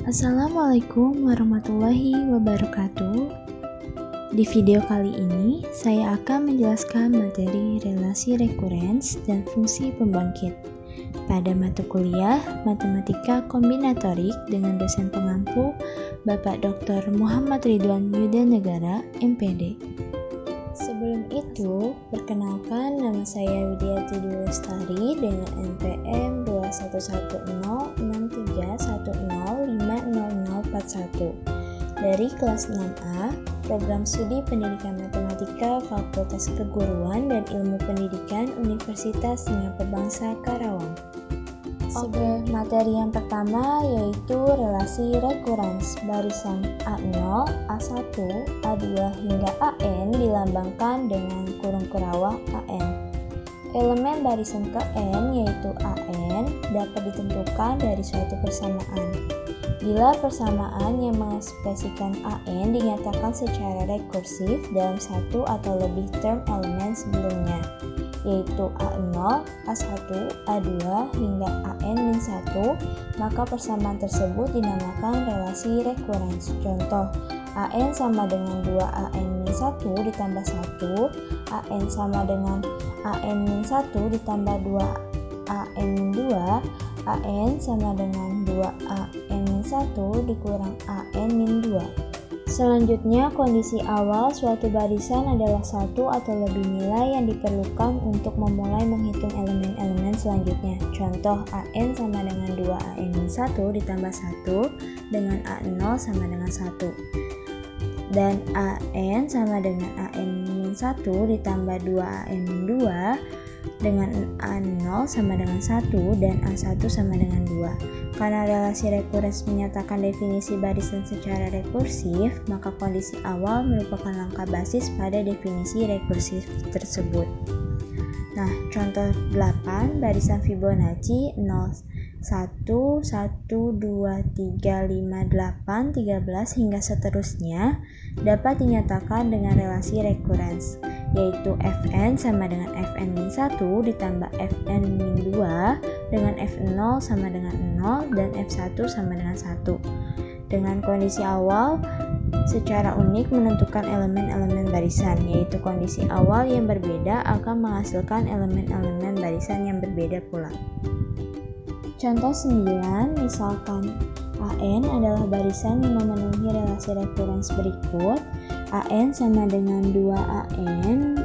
Assalamualaikum warahmatullahi wabarakatuh. Di video kali ini, saya akan menjelaskan materi relasi rekurens dan fungsi pembangkit pada mata kuliah Matematika Kombinatorik dengan dosen pengampu Bapak Dr. Muhammad Ridwan Yudanegara, MPD. Sebelum itu, perkenalkan nama saya Widiati Dwi Lestari dengan NPM 211063105041 dari kelas 6A, Program Studi Pendidikan Matematika Fakultas Keguruan dan Ilmu Pendidikan Universitas Singapura Bangsa Karawang. Materi yang pertama yaitu relasi rekurens barisan A0, A1, A2 hingga AN dilambangkan dengan kurung kurawah AN. Elemen barisan ke N yaitu AN dapat ditentukan dari suatu persamaan. Bila persamaan yang mengekspresikan AN dinyatakan secara rekursif dalam satu atau lebih term elemen sebelumnya, yaitu A0, A1, A2 hingga AN-1, maka persamaan tersebut dinamakan relasi rekurens. Contoh, AN sama dengan 2AN-1 ditambah 1, AN sama dengan AN-1 ditambah 2AN-2, AN sama dengan 2AN-1 dikurang AN-2. Selanjutnya, kondisi awal suatu barisan adalah satu atau lebih nilai yang diperlukan untuk memulai menghitung elemen-elemen selanjutnya. Contoh, AN sama dengan 2AN-1 ditambah 1 dengan A0 sama dengan 1. Dan AN sama dengan AN-1 ditambah 2AN-2 dengan A0 sama dengan 1 dan A1 sama dengan 2. Karena relasi rekurens menyatakan definisi barisan secara rekursif, maka kondisi awal merupakan langkah basis pada definisi rekursif tersebut. Nah, contoh 8, barisan Fibonacci 0, 1, 1, 2, 3, 5, 8, 13 hingga seterusnya dapat dinyatakan dengan relasi rekurens, yaitu Fn sama dengan Fn-1 ditambah Fn-2 dengan F0 sama dengan 0 dan F1 sama dengan 1. Dengan kondisi awal secara unik menentukan elemen-elemen barisan, yaitu kondisi awal yang berbeda akan menghasilkan elemen-elemen barisan yang berbeda pula. Contoh 9, misalkan AN adalah barisan yang memenuhi relasi rekurens berikut. AN sama dengan 2AN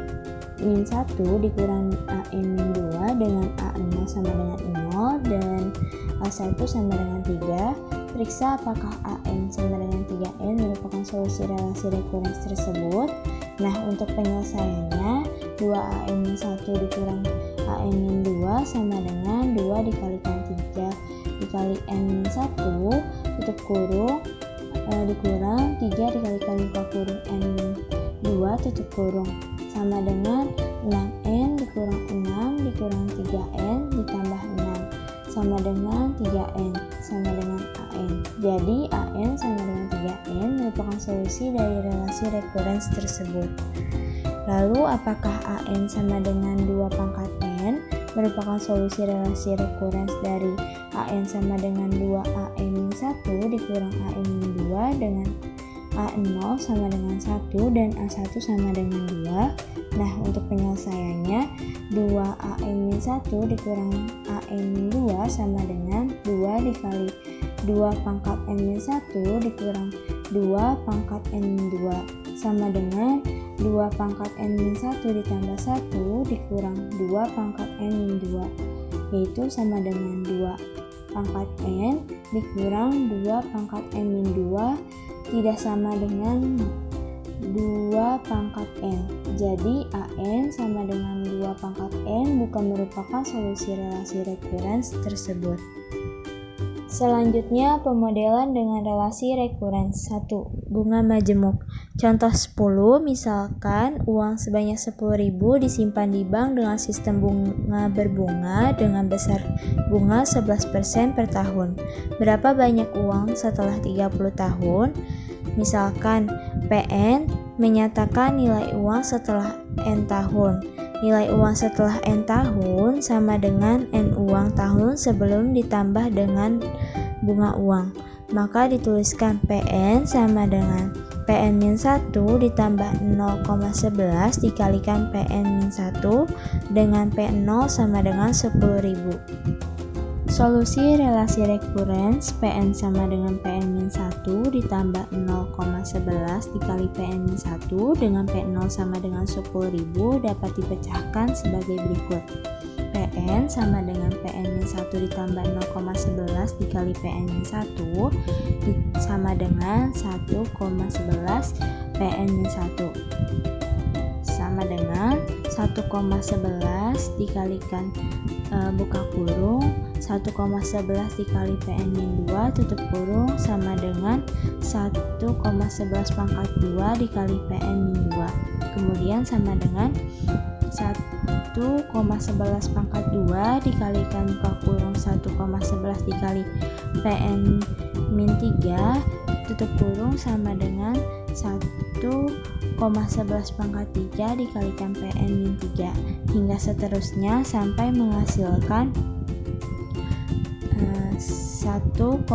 min 1 dikurang AN min 2 dengan A0 sama dengan 0 dan A1 sama dengan 3. Periksa apakah AN sama dengan 3N merupakan solusi relasi rekurens tersebut. Nah, untuk penyelesaiannya 2AN min 1 dikurang AN min 2 sama dengan 2 dikalikan 3 dikali N min 1 tutup kurung dikurang 3 dikalikan buka kurung N min 2 tutup kurung sama dengan 6N dikurang 6 dikurang 3N ditambah 6 sama dengan 3N sama dengan AN. Jadi AN sama dengan 3N merupakan solusi dari relasi rekurens tersebut. Lalu apakah AN sama dengan 2 pangkat N merupakan solusi relasi rekurens dari AN sama dengan 2AN-1 dikurang AN-2 dengan A0 sama dengan 1 dan A1 sama dengan 2. Nah, untuk penyelesaiannya 2AN-1 dikurang AN-2 sama dengan 2 dikali 2 pangkat N-1 dikurang 2 pangkat N-2 sama dengan 2 pangkat N-1 ditambah 1 dikurang 2 pangkat N-2, yaitu sama dengan 2 pangkat N dikurang 2 pangkat N-2 tidak sama dengan 2 pangkat N. Jadi AN sama dengan 2 pangkat N bukan merupakan solusi relasi rekurens tersebut. Selanjutnya, pemodelan dengan relasi rekurens. 1. Bunga majemuk. Contoh 10, misalkan uang sebanyak 10.000 disimpan di bank dengan sistem bunga berbunga dengan besar bunga 11% per tahun. Berapa banyak uang setelah 30 tahun? Misalkan PN menyatakan nilai uang setelah N tahun. Nilai uang setelah N tahun sama dengan N uang tahun sebelum ditambah dengan bunga uang. maka dituliskan PN sama dengan PN-1 ditambah 0,11 dikalikan PN-1 dengan P0 sama dengan 10.000. Solusi relasi rekurens PN sama dengan PN-1 ditambah 0,11 dikali PN-1 dengan P0 sama dengan 10.000 dapat dipecahkan sebagai berikut. PN sama dengan PN-1 ditambah 0,11 dikali PN-1 sama dengan 1,11 PN-1 sama dengan 1,11 dikalikan buka kurung 1,11 dikali PN-2 tutup kurung sama dengan 1,11 pangkat 2 dikali PN-2, kemudian sama dengan 1,11 pangkat 2 dikalikan buka kurung 1,11 dikali PN-3 tutup kurung sama dengan 1,11 pangkat 3 dikalikan PN-3 hingga seterusnya sampai menghasilkan 1,11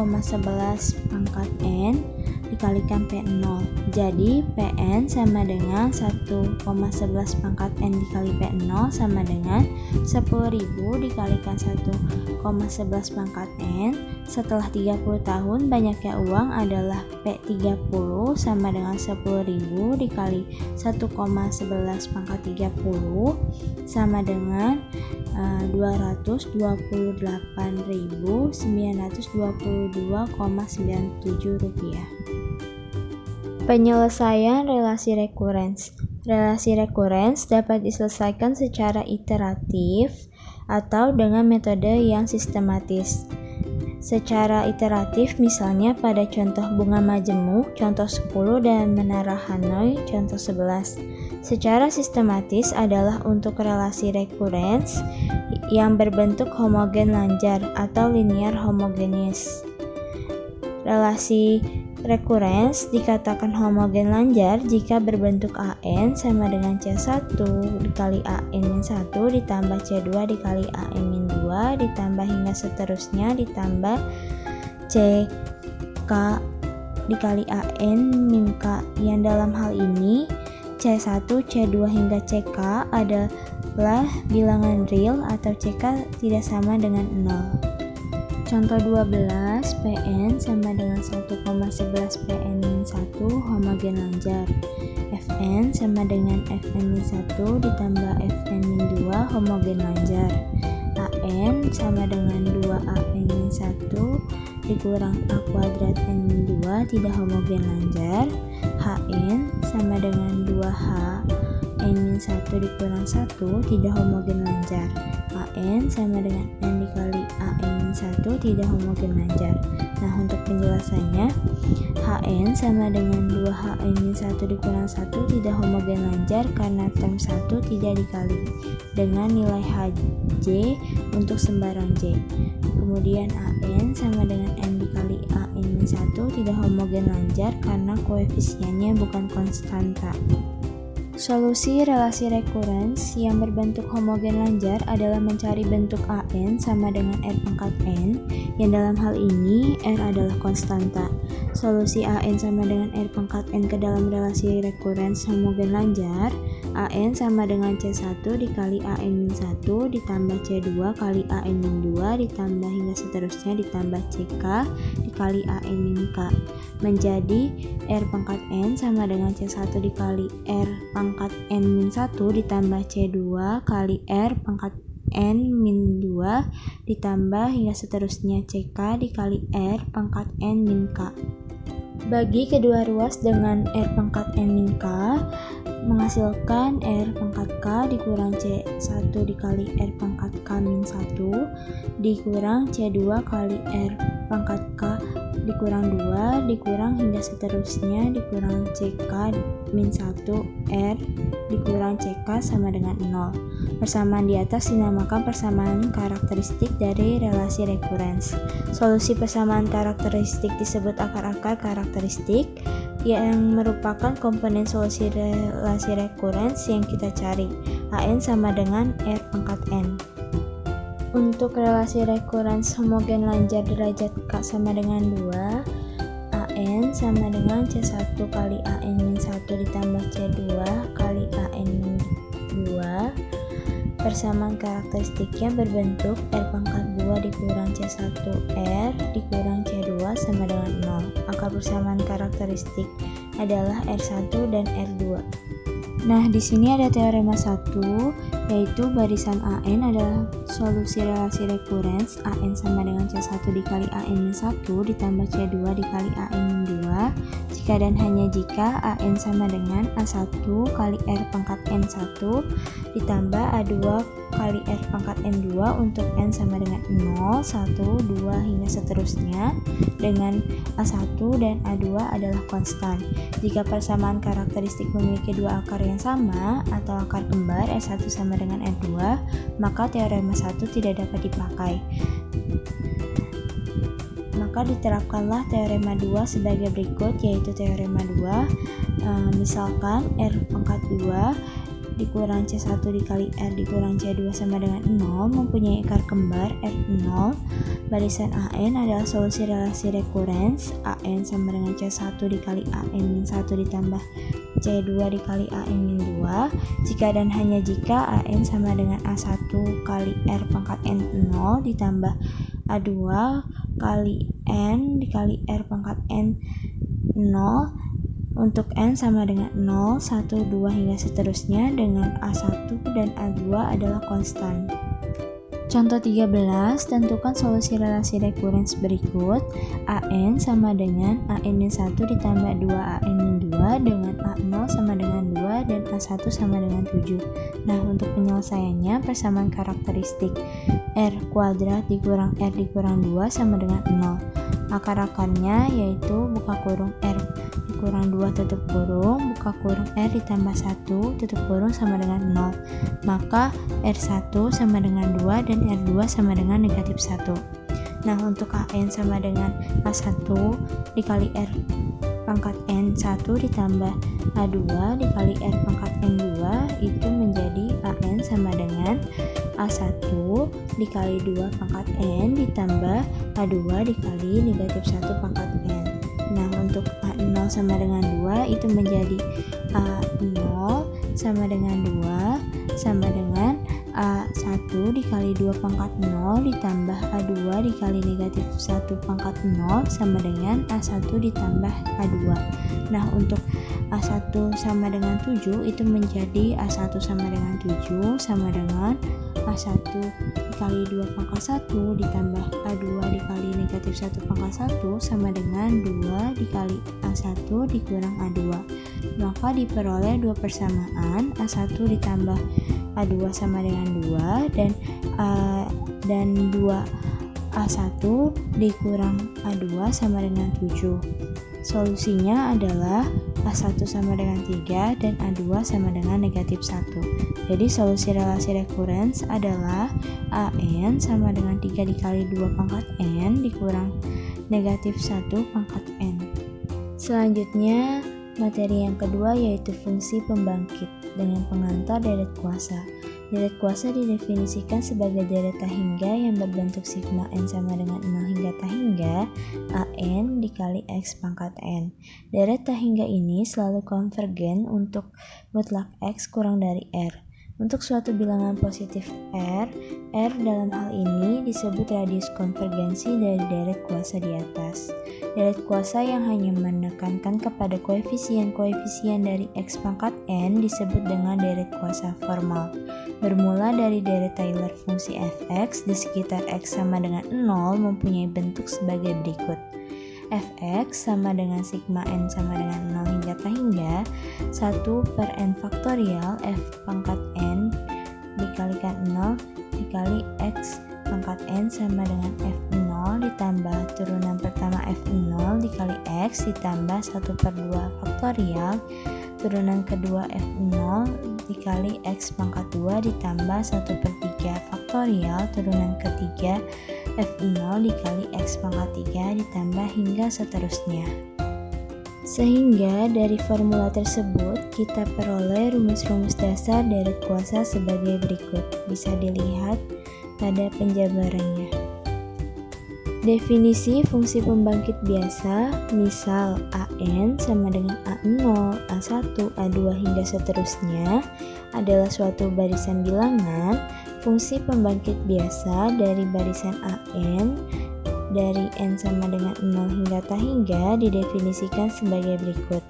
pangkat N dikalikan P0. Jadi PN sama dengan 1,11 pangkat N dikali P0 sama dengan 10.000 dikalikan 1,11 pangkat N. Setelah 30 tahun banyaknya uang adalah P30 sama dengan 10.000 dikali 1,11 pangkat 30 sama dengan 228.922,97 rupiah. Penyelesaian relasi rekurens. Relasi rekurens dapat diselesaikan secara iteratif atau dengan metode yang sistematis. Secara iteratif misalnya pada contoh bunga majemuk, contoh 10 dan menara Hanoi, contoh 11. Secara sistematis adalah untuk relasi rekurens yang berbentuk homogen lanjar atau linear homogeneous. Relasi rekurens dikatakan homogen lanjar jika berbentuk AN sama dengan C1 dikali AN-1 ditambah C2 dikali AN-2 ditambah hingga seterusnya ditambah CK dikali AN-K, yang dalam hal ini C1, C2 hingga CK adalah bilangan real atau CK tidak sama dengan 0. Contoh 12, PN sama dengan 1,11 PN-1 homogen lanjar. Fn sama dengan Fn-1 ditambah Fn-2 homogen lanjar. An sama dengan 2An-1 dikurang A kuadrat N-2 tidak homogen lanjar. Hn sama dengan 2H N-1 dikurang 1 tidak homogen lanjar. An sama dengan N dikali An-1 tidak homogen lanjar. Nah, untuk penjelasannya, Hn sama dengan 2Hn-1 dikurang 1 tidak homogen lanjar karena term 1 tidak dikali dengan nilai Hj untuk sembarang J. Kemudian An sama dengan N dikali An-1 tidak homogen lanjar karena koefisiennya bukan konstanta. Solusi relasi rekurens yang berbentuk homogen lanjar adalah mencari bentuk An sama dengan R pangkat N, yang dalam hal ini R adalah konstanta. Solusi An sama dengan R pangkat N ke dalam relasi rekurens homogen lanjar, An sama dengan C1 dikali An-1 ditambah C2 kali An-2 ditambah hingga seterusnya ditambah CK dikali An-K, menjadi R pangkat N sama dengan C1 dikali R pangkat N-1 ditambah C2 kali R pangkat N-2 ditambah hingga seterusnya CK dikali R pangkat N-K. Bagi kedua ruas dengan R pangkat N-K menghasilkan R pangkat K dikurang C1 dikali R pangkat K-1 dikurang C2 kali R pangkat K dikurang 2 dikurang hingga seterusnya dikurang CK-1 R dikurang CK sama dengan 0. Persamaan di atas dinamakan persamaan karakteristik dari relasi rekurens. Solusi persamaan karakteristik disebut akar-akar karakteristik yang merupakan komponen solusi relasi rekurens yang kita cari. An sama dengan R pangkat N. Untuk relasi rekurens homogen lanjar derajat K sama dengan 2, sama dengan C1 kali AN-1 ditambah C2 kali AN-2. Persamaan karakteristiknya berbentuk R pangkat 2 dikurang C1 R dikurang C2 sama dengan 0. Akar persamaan karakteristik adalah R1 dan R2. Nah, di sini ada teorema 1, yaitu barisan AN adalah solusi relasi rekurens AN sama dengan C1 dikali AN-1 ditambah C2 dikali AN-2 jika dan hanya jika AN sama dengan A1 kali R pangkat N1 ditambah A2 kali R pangkat N2 untuk N sama dengan 0, 1, 2 hingga seterusnya dengan A1 dan A2 adalah konstan. Jika persamaan karakteristik memiliki dua akar yang sama atau akar kembar R1 sama dengan R2, maka teorema 1 tidak dapat dipakai. Maka diterapkanlah teorema 2 sebagai berikut, yaitu teorema 2. Misalkan R pangkat 2 dikurang C1 dikali R dikurang C2 sama dengan 0 mempunyai akar kembar R0. Barisan AN adalah solusi relasi rekurens AN sama dengan C1 dikali AN-1 ditambah C2 dikali AN-2 jika dan hanya jika AN sama dengan A1 kali R pangkat N0 ditambah A2 kali N dikali R pangkat N0 untuk N sama dengan 0, 1, 2 hingga seterusnya dengan A1 dan A2 adalah konstan. Contoh 13, tentukan solusi relasi rekurens berikut. AN sama dengan AN-1 ditambah 2AN-2 dengan A0 sama dengan 2 dan A1 sama dengan 7. Nah, untuk penyelesaiannya persamaan karakteristik R kuadrat dikurang R dikurang 2 sama dengan 0. Akar-akarnya yaitu buka kurung R dikurang 2 tutup kurung, buka kurung R ditambah 1 tutup kurung sama dengan 0. Maka R1 sama dengan 2 dan R2 sama dengan negatif 1. Nah, untuk AN sama dengan A1 dikali R pangkat N1 ditambah A2 dikali R pangkat N2 itu menjadi AN sama dengan A1 dikali 2 pangkat N ditambah A2 dikali negatif 1 pangkat N. Nah, untuk A0 sama dengan 2 itu menjadi A0 sama dengan 2 sama dengan A1 dikali 2 pangkat 0 ditambah A2 dikali negatif 1 pangkat 0 sama dengan A1 ditambah A2. Nah, untuk A1 sama dengan 7 itu menjadi A1 sama dengan 7 sama dengan A1 dikali 2 pangkat 1 ditambah A2 dikali negatif 1 pangkat 1 sama dengan 2 dikali A1 dikurang A2. Maka diperoleh dua persamaan, A1 ditambah A2 sama dengan 2 dan 2A1 dikurang A2 sama dengan 7. Solusinya adalah A1 sama dengan 3 dan A2 sama dengan negatif 1. Jadi solusi relasi rekurens adalah AN sama dengan 3 dikali 2 pangkat N dikurang negatif 1 pangkat N. Selanjutnya materi yang kedua yaitu fungsi pembangkit dengan pengantar deret kuasa. Deret kuasa didefinisikan sebagai deret tahingga yang berbentuk sigma N sama dengan 0 hingga tahingga AN dikali X pangkat N. Deret tahingga ini selalu konvergen untuk mutlak X kurang dari R. Untuk suatu bilangan positif R dalam hal ini disebut radius konvergensi dari deret kuasa di atas. Deret kuasa yang hanya menekankan kepada koefisien-koefisien dari X pangkat N disebut dengan deret kuasa formal. Bermula dari deret Taylor fungsi fx di sekitar X sama dengan 0 mempunyai bentuk sebagai berikut. Fx sama dengan sigma N sama dengan 0 hingga tahingga 1 per N faktorial F pangkat N dikalikan 0 dikali X pangkat N sama dengan F0 ditambah turunan pertama F0 dikali X ditambah 1 per 2 faktorial turunan kedua F0 dikali X pangkat 2 ditambah 1 per 3 faktorial turunan ketiga F0 dikali X pangkat 3 ditambah hingga seterusnya. Sehingga dari formula tersebut kita peroleh rumus-rumus dasar deret kuasa sebagai berikut. Bisa dilihat pada penjabarannya. Definisi fungsi pembangkit biasa, misal AN sama dengan A0, A1, A2 hingga seterusnya adalah suatu barisan bilangan. Fungsi pembangkit biasa dari barisan AN dari N sama dengan 0 hingga tak hingga didefinisikan sebagai berikut.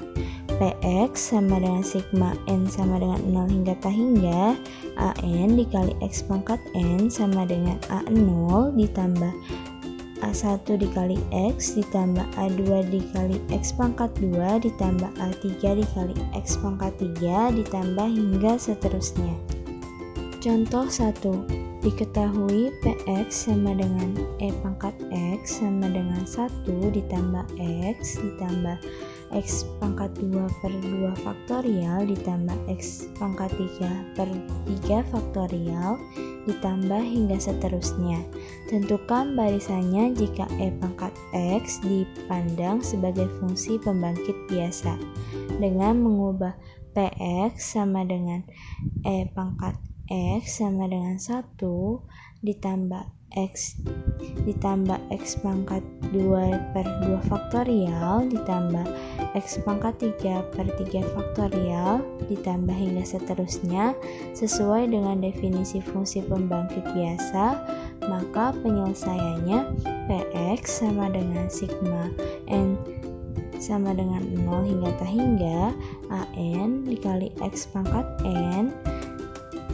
Px sama dengan sigma N sama dengan 0 hingga tak hingga AN dikali X pangkat N sama dengan A0 ditambah A1 dikali X ditambah A2 dikali X pangkat 2 ditambah A3 dikali X pangkat 3 ditambah hingga seterusnya. Contoh 1. Diketahui Px sama dengan E pangkat X sama dengan 1 ditambah X ditambah X pangkat 2 per 2 faktorial ditambah X pangkat 3 per 3 faktorial ditambah hingga seterusnya. Tentukan barisannya jika E pangkat X dipandang sebagai fungsi pembangkit biasa dengan mengubah Px sama dengan E pangkat X sama dengan 1 ditambah X pangkat 2 per 2 faktorial ditambah X pangkat 3 per 3 faktorial ditambah hingga seterusnya sesuai dengan definisi fungsi pembangkit biasa, maka penyelesaiannya Px sama dengan sigma N sama dengan 0 hingga tak hingga AN dikali X pangkat N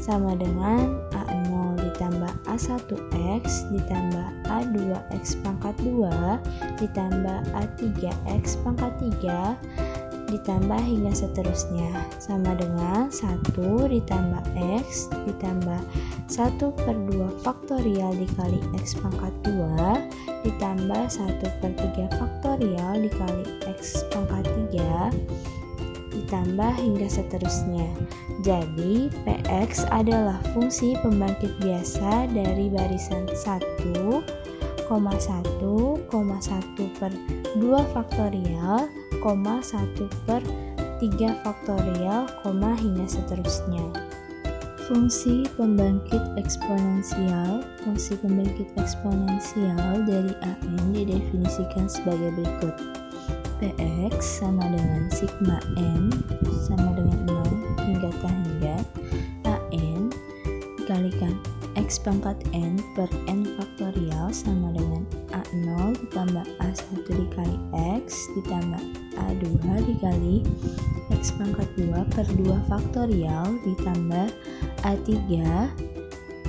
sama dengan A0 ditambah A1X ditambah A2X pangkat 2 ditambah A3X pangkat 3 ditambah hingga seterusnya sama dengan 1 ditambah X ditambah 1 per 2 faktorial dikali X pangkat 2 ditambah 1 per 3 faktorial dikali X pangkat 3 ditambah hingga seterusnya. Jadi, Px adalah fungsi pembangkit biasa dari barisan 1,1,1 per 2 faktorial, 1 per 3 faktorial, hingga seterusnya. Fungsi pembangkit eksponensial. Fungsi pembangkit eksponensial dari AN didefinisikan sebagai berikut. Px sama dengan sigma N sama dengan 0 hingga tak hingga AN dikalikan X pangkat N per N faktorial sama dengan A0 ditambah A1 dikali X ditambah A2 dikali X pangkat 2 per 2 faktorial ditambah A3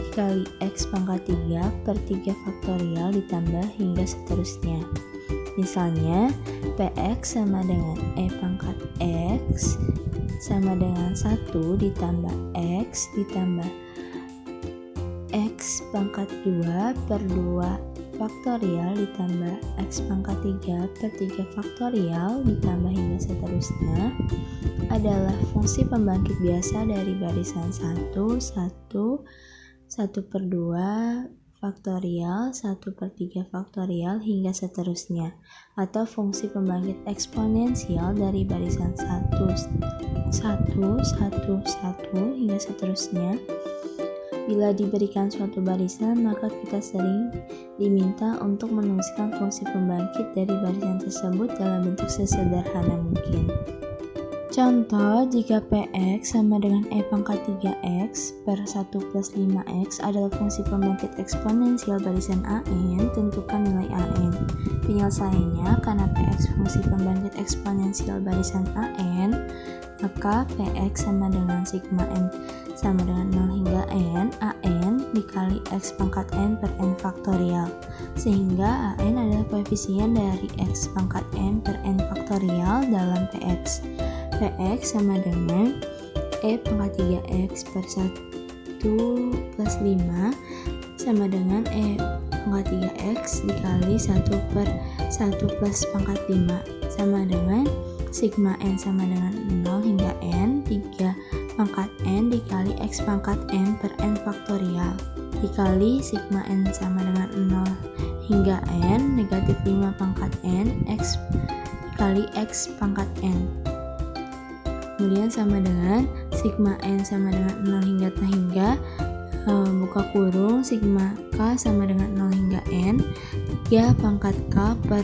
dikali X pangkat 3 per 3 faktorial ditambah hingga seterusnya. Misalnya, Px sama dengan E pangkat X sama dengan 1 ditambah X ditambah X pangkat 2 per 2 faktorial ditambah X pangkat 3 per 3 faktorial ditambah hingga seterusnya adalah fungsi pembangkit biasa dari barisan 1 per 2 faktorial, 1 per 3 faktorial hingga seterusnya, atau fungsi pembangkit eksponensial dari barisan 1 hingga seterusnya. Bila diberikan suatu barisan, maka kita sering diminta untuk menuliskan fungsi pembangkit dari barisan tersebut dalam bentuk sesederhana mungkin. Contoh, jika Px sama dengan E pangkat 3x per 1 plus 5x adalah fungsi pembangkit eksponensial barisan AN, tentukan nilai AN. Penyelesaiannya, karena Px fungsi pembangkit eksponensial barisan AN, maka Px sama dengan sigma N sama dengan 0 hingga N, AN dikali X pangkat N per N faktorial, sehingga AN adalah koefisien dari X pangkat N per N faktorial dalam Px. Px sama dengan E pangkat 3x per 1 plus 5 sama dengan E pangkat 3x dikali 1 per 1 plus pangkat 5 sama dengan sigma N sama dengan 0 hingga N 3 pangkat N dikali X pangkat N per N faktorial dikali sigma N sama dengan 0 hingga N negatif 5 pangkat N X dikali X pangkat N. Kemudian sama dengan sigma N sama dengan 0 hingga tak hingga buka kurung sigma K sama dengan 0 hingga N, 3 pangkat K per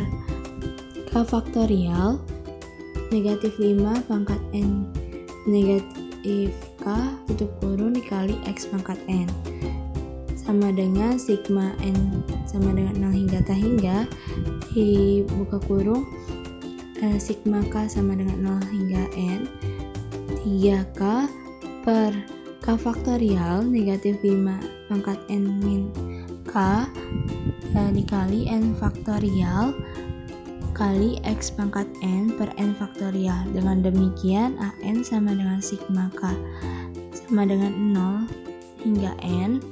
K faktorial, negatif 5 pangkat N negatif K tutup kurung dikali X pangkat N, sama dengan sigma N sama dengan 0 hingga K hingga, dibuka kurung sigma K sama dengan 0 hingga N, 3K per K faktorial negatif 5 pangkat N min K dikali N faktorial kali X pangkat N per N faktorial. Dengan demikian AN sama dengan sigma K sama dengan 0 hingga N,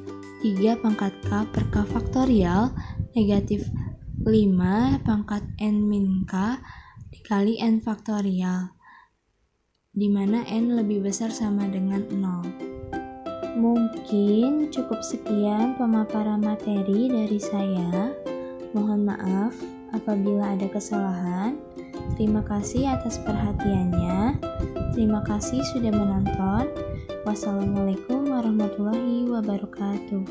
3 pangkat K per K faktorial negatif 5 pangkat N min K dikali N faktorial, di mana N lebih besar sama dengan 0. Mungkin cukup sekian pemaparan materi dari saya. Mohon maaf apabila ada kesalahan. Terima kasih atas perhatiannya. Terima kasih sudah menonton. Wassalamualaikum warahmatullahi wabarakatuh.